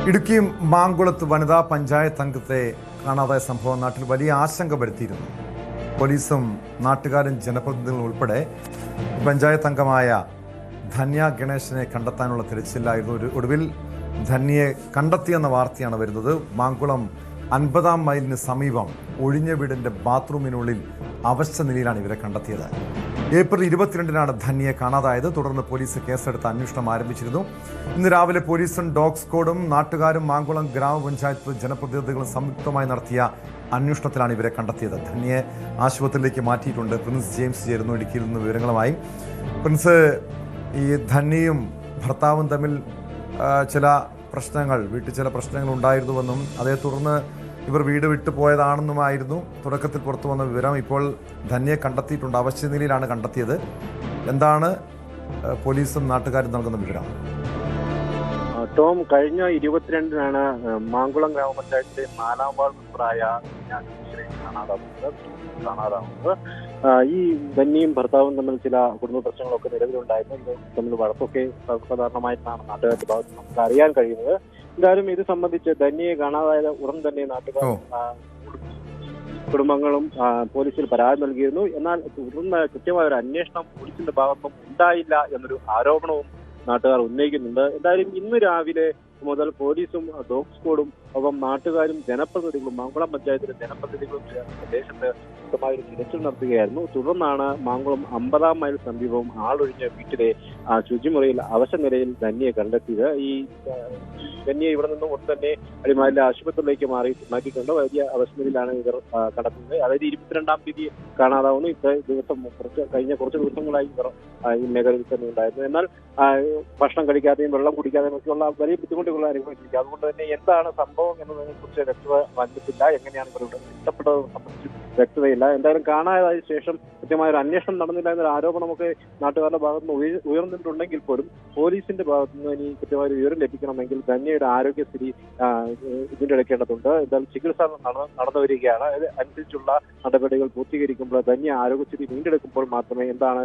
ഇടുക്കി മാങ്കുളത്ത് വനിതാ പഞ്ചായത്ത് അംഗത്തെ കാണാതായ സംഭവം നാട്ടിൽ വലിയ ആശങ്ക വരുത്തിയിരുന്നു. പോലീസും നാട്ടുകാരും ജനപ്രതിനിധികളും ഉൾപ്പെടെ പഞ്ചായത്ത് അംഗമായ ധന്യ ഗണേശനെ കണ്ടെത്താനുള്ള തിരച്ചിലായിരുന്നു. ഒടുവിൽ ധന്യയെ കണ്ടെത്തിയെന്ന വാർത്തയാണ് വരുന്നത്. മാങ്കുളം 50-ാം മൈലിന് സമീപം ഒഴിഞ്ഞ വീടിന്റെ ബാത്റൂമിനുള്ളിൽ അവശ നിലയിലാണ് ഇവരെ കണ്ടെത്തിയത്. ഏപ്രിൽ 22-നാണ് ധന്യയെ കാണാതായത്. തുടർന്ന് പോലീസ് കേസെടുത്ത് അന്വേഷണം ആരംഭിച്ചിരുന്നു. ഇന്ന് രാവിലെ പോലീസും ഡോഗ് സ്ക്വാഡും നാട്ടുകാരും മാങ്കുളം ഗ്രാമപഞ്ചായത്ത് ജനപ്രതിനിധികളും സംയുക്തമായി നടത്തിയ അന്വേഷണത്തിലാണ് ഇവരെ കണ്ടെത്തിയത്. ധന്യയെ ആശുപത്രിയിലേക്ക് മാറ്റിയിട്ടുണ്ട്. പ്രിൻസ് ജെയിംസ് ചേരുന്നു ഇടുക്കിയിൽ നിന്ന് വിവരങ്ങളുമായി. പ്രിൻസ്, ഈ ധന്യയും ഭർത്താവും തമ്മിൽ വീട്ടിൽ ചില പ്രശ്നങ്ങൾ ഉണ്ടായിരുന്നുവെന്നും അതേ തുടർന്ന് ഇവർ വീട് വിട്ടു പോയതാണെന്നുമായിരുന്നു തുടക്കത്തിൽ പുറത്തു വന്ന വിവരം. ഇപ്പോൾ ധന്യയെ കണ്ടെത്തിയിട്ടുണ്ട്. അവശ്യ നിലയിലാണ് കണ്ടെത്തിയത്. എന്താണ് പോലീസും നാട്ടുകാരും നൽകുന്ന വിവരം? ടോം, കഴിഞ്ഞ 22-നാണ് മാങ്കുളം ഗ്രാമപഞ്ചായത്തിലെ 4-ാം വാർഡ് മെമ്പറായ കാണാതാവുന്നത്. ഈ ധന്യയും ഭർത്താവും തമ്മിൽ ചില കുടുംബ പ്രശ്നങ്ങളൊക്കെ നിലവിലുണ്ടായിരുന്നു. ഇത് തമ്മിൽ വഴക്കൊക്കെ സർവ്വസാധാരണമായിട്ടാണ് നാട്ടുകാരുടെ ഭാഗത്ത് നമുക്ക് അറിയാൻ കഴിയുന്നത്. എന്തായാലും ഇത് സംബന്ധിച്ച് ധന്യയെ കാണാതായത് ഉടൻ തന്നെ നാട്ടുകാരും കുടുംബങ്ങളും പോലീസിൽ പരാതി നൽകിയിരുന്നു. എന്നാൽ തുടർന്ന് കൃത്യമായ ഒരു അന്വേഷണം പോലീസിന്റെ ഭാഗത്തും ഉണ്ടായില്ല എന്നൊരു ആരോപണവും നാട്ടുകാർ ഉന്നയിക്കുന്നുണ്ട്. എന്തായാലും ഇന്ന് രാവിലെ മുതൽ പോലീസും ഡോഗ് സ്ക്വാഡും ഒപ്പം നാട്ടുകാരും ജനപ്രതിനിധികളും മാങ്കുളം പഞ്ചായത്തിലെ ജനപ്രതിനിധികളും പ്രദേശത്ത് വ്യക്തമായ ഒരു തിരച്ചിൽ നടത്തുകയായിരുന്നു. തുടർന്നാണ് മാങ്കുളം 50-ാം മൈൽ സമീപം ആളൊഴിഞ്ഞ വീട്ടിലെ ശുചിമുറിയിൽ അവശ നിലയിൽ ധന്യയെ കണ്ടെത്തിയത്. ഈ ധന്യയെ ഇവിടെ നിന്നും ഉടൻ തന്നെ അടിമാലിലെ ആശുപത്രിയിലേക്ക് മാറ്റിക്കൊണ്ട് വലിയ അവസ്ഥയിലാണ് ഇവർ കണ്ടെത്തുന്നത്. അതായത് 22-ാം തീയതി കാണാതാവുന്നു. കഴിഞ്ഞ കുറച്ച് ദിവസങ്ങളായി ഇവർ ഈ മേഖലയിൽ തന്നെ ഉണ്ടായിരുന്നു. എന്നാൽ ഭക്ഷണം കഴിക്കാതെയും വെള്ളം കുടിക്കാതെയും ഒക്കെയുള്ള വലിയ ബുദ്ധിമുട്ടുകൾ അനുഭവിച്ചിരിക്കുക. അതുകൊണ്ട് തന്നെ എന്താണ് സംഭവം എന്നതിനെ കുറിച്ച് വ്യക്തത വന്നിട്ടില്ല. എങ്ങനെയാണ് ഇവരുടെ ഇഷ്ടപ്പെട്ടത് സംബന്ധിച്ച് വ്യക്തതയില്ല. എന്തായാലും കാണാതായ ശേഷം കൃത്യമായ ഒരു അന്വേഷണം നടന്നില്ല എന്നൊരു ആരോപണമൊക്കെ നാട്ടുകാരുടെ ഭാഗത്തുനിന്ന് ഉയർന്നിട്ടുണ്ടെങ്കിൽ പോലും പോലീസിന്റെ ഭാഗത്തുനിന്ന് ഇനി കൃത്യമായ ഒരു വിവരം ലഭിക്കണമെങ്കിൽ ധന്യയുടെ ആരോഗ്യസ്ഥിതി ഇതിന്റെ എടുക്കേണ്ടതുണ്ട്. എന്തായാലും ചികിത്സ നടന്നു വരികയാണ്. അനുസരിച്ചുള്ള നടപടികൾ പൂർത്തീകരിക്കുമ്പോൾ ധന്യ ആരോഗ്യസ്ഥിതി വീണ്ടെടുക്കുമ്പോൾ മാത്രമേ എന്താണ്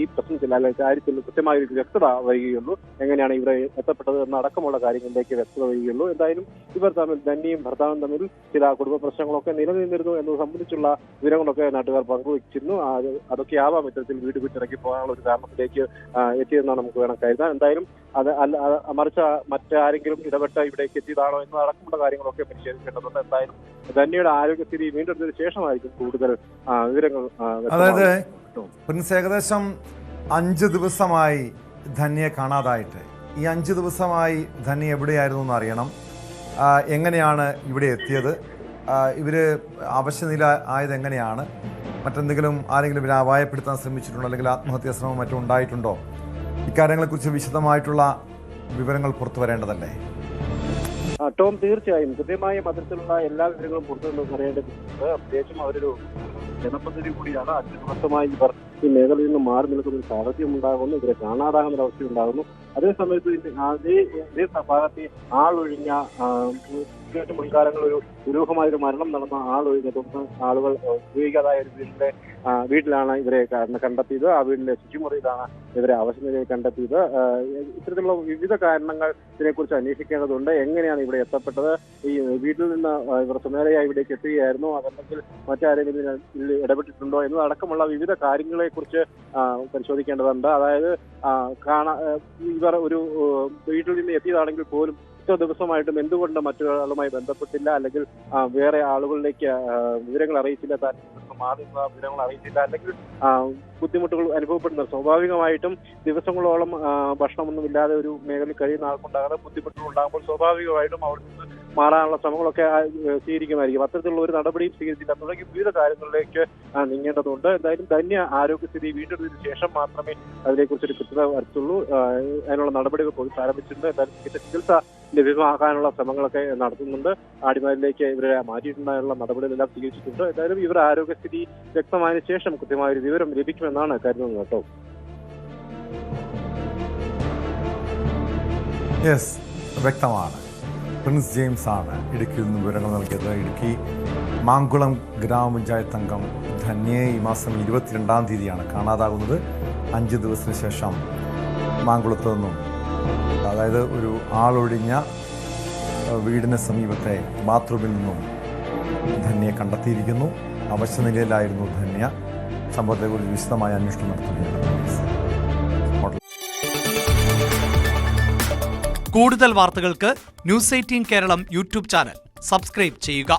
ഈ പ്രശ്നത്തിൽ അല്ലെങ്കിൽ കാര്യത്തിൽ കൃത്യമായ ഒരു വ്യക്തത വരികയുള്ളൂ. എങ്ങനെയാണ് ഇവിടെ എത്തപ്പെട്ടത് എന്നടക്കമുള്ള കാര്യങ്ങളിലേക്ക് വ്യക്തത വരികയുള്ളൂ. എന്തായാലും ഇവർ തമ്മിൽ ധന്യയും ഭർത്താവും തമ്മിൽ ചില കുടുംബ പ്രശ്നങ്ങളൊക്കെ നിലനിന്നിരുന്നു എന്നത് സംബന്ധിച്ചുള്ള വിവരങ്ങളൊക്കെ നാട്ടുകാർ പങ്കുവച്ചിരുന്നു. അതൊക്കെ ആവാം ഇത്തരത്തിൽ വീട് വിട്ടിറക്കി പോകാനുള്ള ഒരു കാരണത്തിലേക്ക് എത്തിയെന്നാണ് നമുക്ക് വേണം കരുതാൻ. എന്തായാലും മറിച്ച് മറ്റാരെങ്കിലും ഇടപെട്ട് ഇവിടേക്ക് എത്തിയതാണോ എന്നതടക്കമുള്ള കാര്യങ്ങളൊക്കെ പരിശോധിക്കേണ്ടതുണ്ട്. എന്തായാലും ധന്യയുടെ ആരോഗ്യസ്ഥിതി വീണ്ടെടുത്തതിന് ശേഷമായിരിക്കും കൂടുതൽ വിവരങ്ങൾ. അതായത് പ്രിൻസ്, ഏകദേശം 5 ദിവസമായി ധന്യയെ കാണാതായിട്ട്. ഈ 5 ദിവസമായി ധന്യ എവിടെയായിരുന്നു എന്ന് അറിയണം. എങ്ങനെയാണ് ഇവിടെ എത്തിയത്? ഇവര് അവശ്യനില ആയത് എങ്ങനെയാണ്? മറ്റെന്തെങ്കിലും ആരെങ്കിലും ഇവരെ അപായപ്പെടുത്താൻ ശ്രമിച്ചിട്ടുണ്ടോ, അല്ലെങ്കിൽ ആത്മഹത്യാ ശ്രമം മറ്റും ഉണ്ടായിട്ടുണ്ടോ? ഇക്കാര്യങ്ങളെക്കുറിച്ച് വിശദമായിട്ടുള്ള വിവരങ്ങൾ പുറത്തു വരേണ്ടതല്ലേ? ടോം, തീർച്ചയായും കൃത്യമായും അത്തരത്തിലുള്ള എല്ലാ വിവരങ്ങളും പുറത്തു പറയേണ്ടതുണ്ട്. പ്രത്യേകിച്ചും അവരൊരു ജനപ്രതിനിധി കൂടിയാണ്. 5 ദിവസമായി ഇവർ ഈ മേഖലയിൽ നിന്ന് മാറി നിൽക്കുന്ന ഒരു സാഹചര്യം ഉണ്ടാകുന്നു. ഇവരെ കാണാതാകുന്ന ഒരു അവസ്ഥ ഉണ്ടാകുന്നു. അതേസമയത്ത് അതേ ഭാഗത്തെ ആളൊഴിഞ്ഞ മുൻകാലങ്ങളിൽ ഒരു ദുരൂഹമായൊരു മരണം നടന്ന ആളൊഴിഞ്ഞ ആളുകൾ ഉപയോഗിക്കാതായ ഒരു വീട്ടിലാണ് ഇവരെ കണ്ടെത്തിയത്. ആ വീടിന്റെ ശുചിമുറിയിലാണ് ഇവരെ അവശനിലയിൽ കണ്ടെത്തിയത്. ഇത്തരത്തിലുള്ള വിവിധ കാരണങ്ങൾ ഇതിനെക്കുറിച്ച് അന്വേഷിക്കേണ്ടതുണ്ട്. എങ്ങനെയാണ് ഇവിടെ എത്തപ്പെട്ടത്? ഈ വീട്ടിൽ നിന്ന് ഇവർ സ്വമേധയായി ഇവിടേക്ക് എത്തുകയായിരുന്നു, അതല്ലെങ്കിൽ മറ്റാരെങ്കിലും ഇടപെട്ടിട്ടുണ്ടോ എന്നതടക്കമുള്ള വിവിധ കാര്യങ്ങളെ കുറിച്ച് പരിശോധിക്കേണ്ടതുണ്ട്. അതായത് ഇവർ ഒരു വീട്ടിൽ നിന്ന് എത്തിയതാണെങ്കിൽ പോലും ഇത്ര ദിവസമായിട്ടും എന്തുകൊണ്ട് മറ്റൊരാളുമായി ബന്ധപ്പെട്ടില്ല, അല്ലെങ്കിൽ വേറെ ആളുകളിലേക്ക് വിവരങ്ങൾ അറിയിച്ചില്ല, താൻ മാറുന്ന വിവരങ്ങൾ അറിയിച്ചില്ല, അല്ലെങ്കിൽ ബുദ്ധിമുട്ടുകൾ അനുഭവപ്പെടുന്നത്. സ്വാഭാവികമായിട്ടും ദിവസങ്ങളോളം ഭക്ഷണമൊന്നുമില്ലാതെ ഒരു മേഖലയിൽ കഴിയുന്ന ആൾക്കുണ്ടാകുന്ന ബുദ്ധിമുട്ടുകൾ ഉണ്ടാകുമ്പോൾ സ്വാഭാവികമായിട്ടും അവിടെ നിന്ന് മാറാനുള്ള ശ്രമങ്ങളൊക്കെ സ്വീകരിക്കുമായിരിക്കും. അത്തരത്തിലുള്ള ഒരു നടപടിയും സ്വീകരിച്ചില്ല. തുടങ്ങി വിവിധ കാര്യങ്ങളിലേക്ക് നീങ്ങേണ്ടതുണ്ട്. എന്തായാലും ധന്യ ആരോഗ്യസ്ഥിതി വീണ്ടെടുത്തതിന് ശേഷം മാത്രമേ അതിനെക്കുറിച്ചൊരു കൃത്യത വരത്തുള്ളൂ. അതിനുള്ള നടപടികൾ പോലീസ് ആരംഭിച്ചിട്ടുണ്ട്. എന്തായാലും ചികിത്സ ലഭ്യമാക്കാനുള്ള ശ്രമങ്ങളൊക്കെ നടത്തുന്നുണ്ട്. അടിമാലിലേക്ക് ഇവരെ മാറ്റിയിട്ടുണ്ടായുള്ള നടപടികളെല്ലാം സ്വീകരിച്ചിട്ടുണ്ട്. എന്തായാലും ഇവരുടെ ആരോഗ്യസ്ഥിതി വ്യക്തമായതിനു ശേഷം കൃത്യമായ ഒരു വിവരം ലഭിക്കുമെന്നാണ് കരുതുന്നത് കേട്ടോ. യെസ്, വ്യക്തമാണ്. പ്രിൻസ് ജെയിംസ് ആണ് ഇടുക്കിയിൽ നിന്ന് വിവരങ്ങൾ നൽകിയത്. ഇടുക്കി മാങ്കുളം ഗ്രാമപഞ്ചായത്ത് അംഗം ധന്യയെ ഈ മാസം 22-ാം തീയതിയാണ് കാണാതാകുന്നത്. 5 ദിവസത്തിന് ശേഷം മാങ്കുളത്ത് നിന്നും അതായത് ഒരു ആളൊഴിഞ്ഞ വീടിന് സമീപത്തെ ബാത്റൂമിൽ നിന്നും ധന്യയെ കണ്ടെത്തിയിരിക്കുന്നു. അവശനിലയിലായിരുന്നു ധന്യ. സംഭവത്തെക്കുറിച്ച് വിശദമായ അന്വേഷണം നടത്തുകയാണ് പോലീസ്. കൂടുതൽ വാർത്തകൾക്ക് news 18 Keralam YouTube channel subscribe ചെയ്യുക.